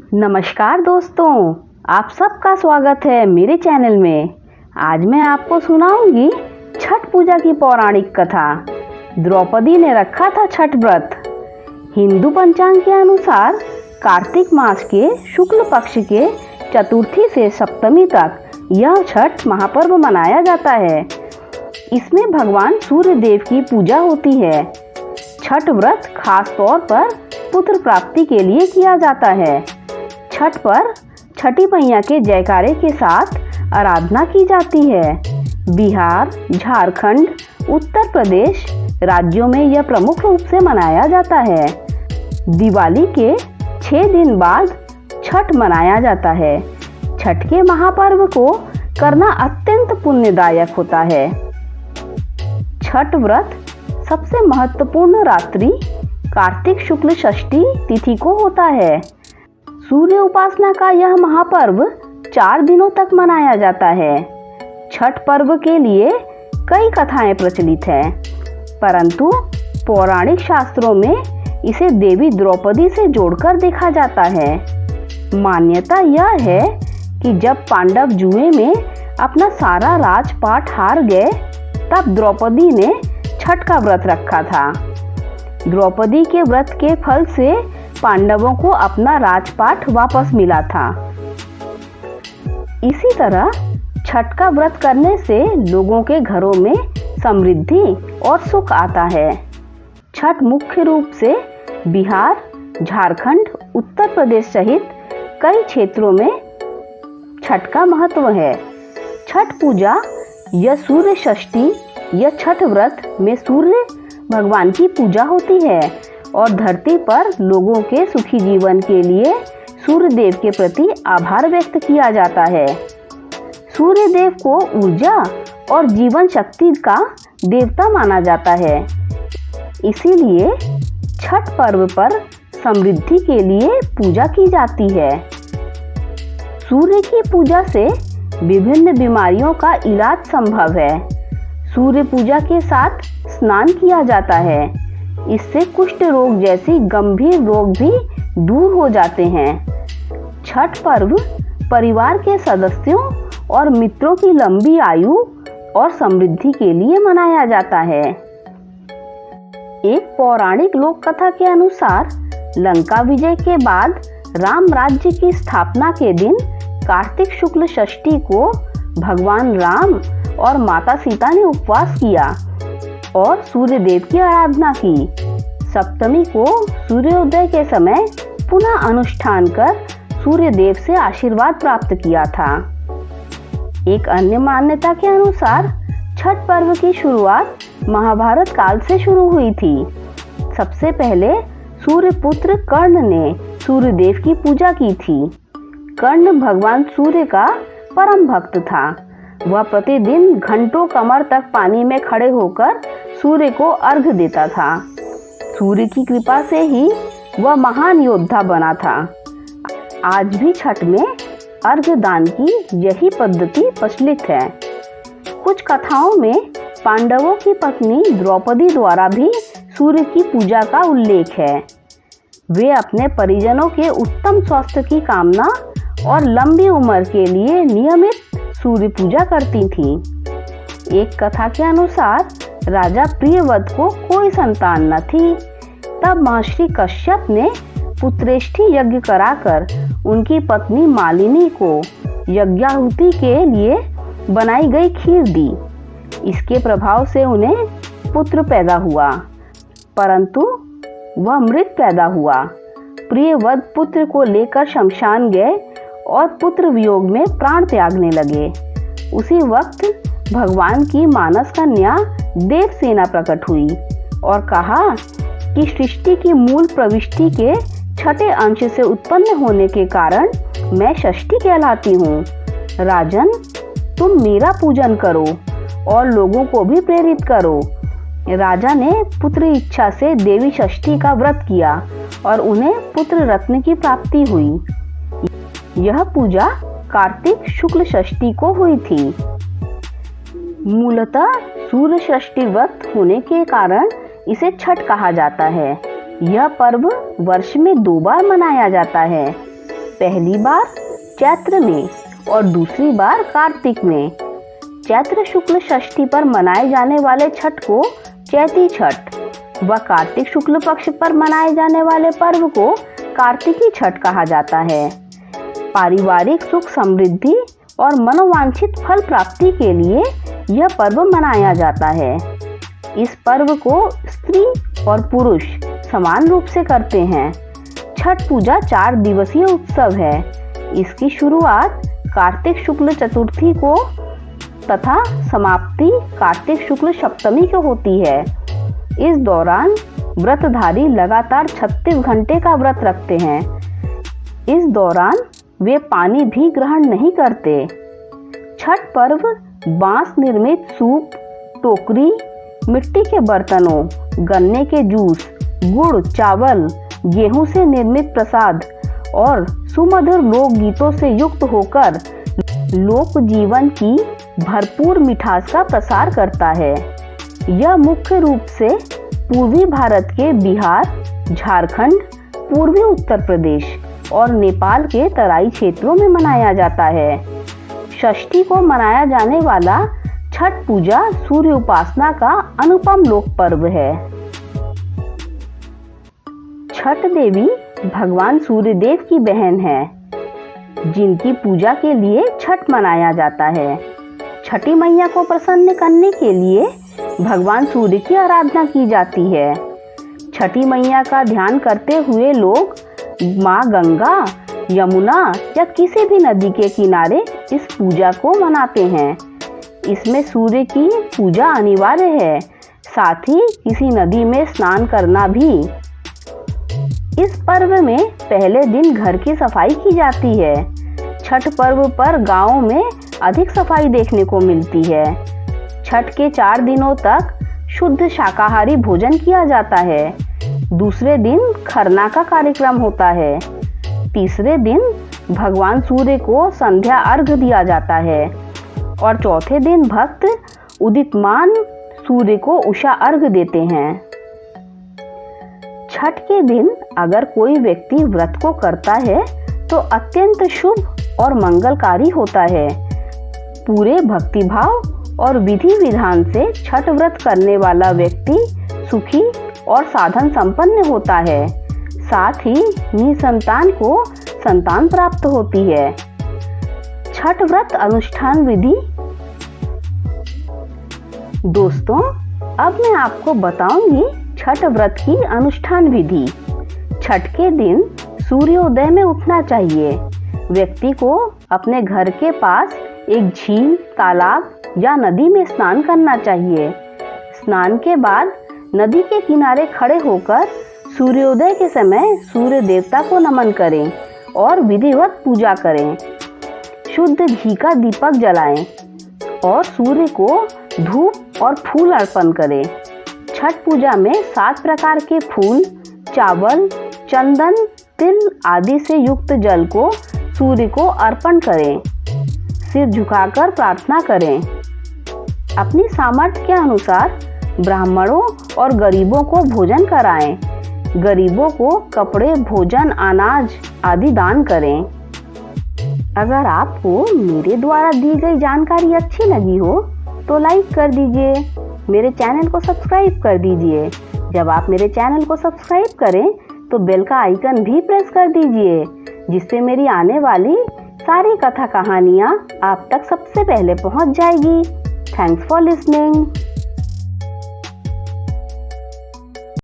नमस्कार दोस्तों, आप सबका स्वागत है मेरे चैनल में। आज मैं आपको सुनाऊंगी छठ पूजा की पौराणिक कथा। द्रौपदी ने रखा था छठ व्रत। हिंदू पंचांग के अनुसार कार्तिक मास के शुक्ल पक्ष के चतुर्थी से सप्तमी तक यह छठ महापर्व मनाया जाता है। इसमें भगवान सूर्य देव की पूजा होती है। छठ व्रत खास तौर पर पुत्र प्राप्ति के लिए किया जाता है। छठ पर छठी मैया के जयकारे के साथ आराधना की जाती है। बिहार, झारखंड, उत्तर प्रदेश राज्यों में यह प्रमुख रूप से मनाया जाता है। दिवाली के 6 दिन बाद छठ मनाया जाता है। छठ के महापर्व को करना अत्यंत पुण्यदायक होता है। छठ व्रत सबसे महत्वपूर्ण रात्रि कार्तिक शुक्ल षष्ठी तिथि को होता है। सूर्य उपासना का यह महापर्व 4 दिनों तक मनाया जाता है। छठ पर्व के लिए कई कथाएं प्रचलित हैं, परंतु पौराणिक शास्त्रों में इसे देवी द्रौपदी से जोड़कर देखा जाता है। मान्यता यह है कि जब पांडव जुए में अपना सारा राजपाट हार गए, तब द्रौपदी ने छठ का व्रत रखा था। द्रौपदी के व्रत के फल से पांडवों को अपना राजपाट वापस मिला था। इसी तरह छठ का व्रत करने से लोगों के घरों में समृद्धि और सुख आता है। छठ मुख्य रूप से बिहार, झारखंड, उत्तर प्रदेश सहित कई क्षेत्रों में छठ का महत्व है। छठ पूजा या सूर्य षष्ठी या छठ व्रत में सूर्य भगवान की पूजा होती है और धरती पर लोगों के सुखी जीवन के लिए सूर्य देव के प्रति आभार व्यक्त किया जाता है। सूर्य देव को ऊर्जा और जीवन शक्ति का देवता माना जाता है। इसीलिए छठ पर्व पर समृद्धि के लिए पूजा की जाती है। सूर्य की पूजा से विभिन्न बीमारियों का इलाज संभव है। सूर्य पूजा के साथ स्नान किया जाता है। इससे कुष्ठ रोग जैसी गंभीर रोग भी दूर हो जाते हैं। छठ पर्व परिवार के सदस्यों और मित्रों की लंबी आयु और समृद्धि के लिए मनाया जाता है। एक पौराणिक लोक कथा के अनुसार लंका विजय के बाद राम राज्य की स्थापना के दिन कार्तिक शुक्ल षष्ठी को भगवान राम और माता सीता ने उपवास किया और सूर्य देव की आराधना की। सप्तमी को सूर्योदय के समय पुनः अनुष्ठान कर सूर्य देव से आशीर्वाद प्राप्त किया था। एक अन्य मान्यता के अनुसार छठ पर्व की शुरुआत महाभारत काल से शुरू हुई थी। सबसे पहले सूर्य पुत्र कर्ण ने सूर्य देव की पूजा की थी। कर्ण भगवान सूर्य का परम भक्त था। वह प्रतिदिन घंटों कमर तक पानी में खड़े होकर सूर्य को अर्घ्य देता था। सूर्य की कृपा से ही वह महान योद्धा बना था। आज भी छठ में अर्घ्य दान की यही पद्धति प्रचलित है। कुछ कथाओं में पांडवों की पत्नी द्रौपदी द्वारा भी सूर्य की पूजा का उल्लेख है। वे अपने परिजनों के उत्तम स्वास्थ्य की कामना और लंबी उम्र के लिए नियमित सूर्य पूजा करती थीं। एक कथा के अनुसार राजा प्रियव्रत को कोई संतान न थी। तब महर्षि कश्यप ने पुत्रेष्ठी यज्ञ कराकर उनकी पत्नी मालिनी को यज्ञाहुति के लिए बनाई गई खीर दी। इसके प्रभाव से उन्हें पुत्र पैदा हुआ, परंतु वह मृत पैदा हुआ। प्रियव्रत पुत्र को लेकर शमशान गए और पुत्र वियोग में प्राण त्यागने लगे। उसी वक्त भगवान की मानस कन्या देवसेना प्रकट हुई और कहा कि सृष्टि की मूल प्रविष्टि के छठे अंश से उत्पन्न होने के कारण मैं षष्ठी कहलाती हूँ। राजन, तुम मेरा पूजन करो और लोगों को भी प्रेरित करो। राजा ने पुत्र इच्छा से देवी षष्ठी का व्रत किया और उन्हें पुत्र रत्न की प्राप्ति हुई। यह पूजा कार्तिक शुक्ल षष्ठी को हुई थी। मूलतः सूर्य षष्ठी व्रत होने के कारण इसे छठ कहा जाता है। यह पर्व वर्ष में 2 बार मनाया जाता है। पहली बार चैत्र में और दूसरी बार कार्तिक में। चैत्र शुक्ल षष्ठी पर मनाए जाने वाले छठ को चैती छठ व कार्तिक शुक्ल पक्ष पर मनाए जाने वाले पर्व को कार्तिकी छठ कहा जाता है। पारिवारिक सुख समृद्धि और मनोवांछित फल प्राप्ति के लिए यह पर्व मनाया जाता है। इस पर्व को स्त्री और पुरुष समान रूप से करते हैं। छठ पूजा 4 दिवसीय उत्सव है। इसकी शुरुआत कार्तिक शुक्ल चतुर्थी को तथा समाप्ति कार्तिक शुक्ल सप्तमी को होती है। इस दौरान व्रतधारी लगातार 36 घंटे का व्रत रखते हैं। इस दौरान वे पानी भी ग्रहण नहीं करते। छठ पर्व बांस निर्मित सूप, टोकरी, मिट्टी के बर्तनों, गन्ने के जूस, गुड़, चावल, गेहूं से निर्मित प्रसाद और सुमधुर लोक गीतों से युक्त होकर लोक जीवन की भरपूर मिठास का प्रसार करता है। यह मुख्य रूप से पूर्वी भारत के बिहार, झारखंड, पूर्वी उत्तर प्रदेश और नेपाल के तराई क्षेत्रों में मनाया जाता है। षष्ठी को मनाया जाने वाला छठ पूजा सूर्य उपासना का अनुपम लोक पर्व है। छठ देवी भगवान सूर्यदेव की बहन है, जिनकी पूजा के लिए छठ मनाया जाता है। छठी मैया को प्रसन्न करने के लिए भगवान सूर्य की आराधना की जाती है। छठी मैया का ध्यान करते हुए लोग माँ गंगा, यमुना या किसी भी नदी के किनारे इस पूजा को मनाते हैं। इसमें सूर्य की पूजा अनिवार्य है, साथ ही किसी नदी में स्नान करना भी। इस पर्व में पहले दिन घर की सफाई की जाती है। छठ पर्व पर गांवों में अधिक सफाई देखने को मिलती है। छठ के 4 दिनों तक शुद्ध शाकाहारी भोजन किया जाता है। दूसरे दिन खरना का कार्यक्रम होता है। तीसरे दिन भगवान सूर्य को संध्या अर्घ दिया जाता है और चौथे दिन भक्त उदितमान सूर्य को उषा अर्घ देते हैं। छठ के दिन अगर कोई व्यक्ति व्रत को करता है तो अत्यंत शुभ और मंगलकारी होता है। पूरे भक्तिभाव और विधि विधान से छठ व्रत करने वाला व्यक्ति सुखी और साधन संपन्न होता है। साथ ही निसंतान को संतान प्राप्त होती है। छठ व्रत अनुष्ठान विधि। दोस्तों, अब मैं आपको बताऊंगी छठ व्रत की अनुष्ठान विधि। छठ के दिन सूर्योदय में उठना चाहिए। व्यक्ति को अपने घर के पास एक झील, तालाब या नदी में स्नान करना चाहिए। स्नान के बाद नदी के किनारे खड़े होकर सूर्योदय के समय सूर्य देवता को नमन करें और विधिवत पूजा करें। शुद्ध घी का दीपक जलाएं और सूर्य को धूप और फूल अर्पण करें। छठ पूजा में 7 प्रकार के फूल, चावल, चंदन, तिल आदि से युक्त जल को सूर्य को अर्पण करें। सिर झुकाकर प्रार्थना करें। अपनी सामर्थ्य के अनुसार ब्राह्मणों और गरीबों को भोजन कराएं। गरीबों को कपड़े, भोजन, अनाज आदि दान करें। अगर आपको मेरे द्वारा दी गई जानकारी अच्छी लगी हो तो लाइक कर दीजिए, मेरे चैनल को सब्सक्राइब कर दीजिए। जब आप मेरे चैनल को सब्सक्राइब करें तो बेल का आइकन भी प्रेस कर दीजिए, जिससे मेरी आने वाली सारी कथा कहानियाँ आप तक सबसे पहले पहुँच जाएगी। Thanks for listening.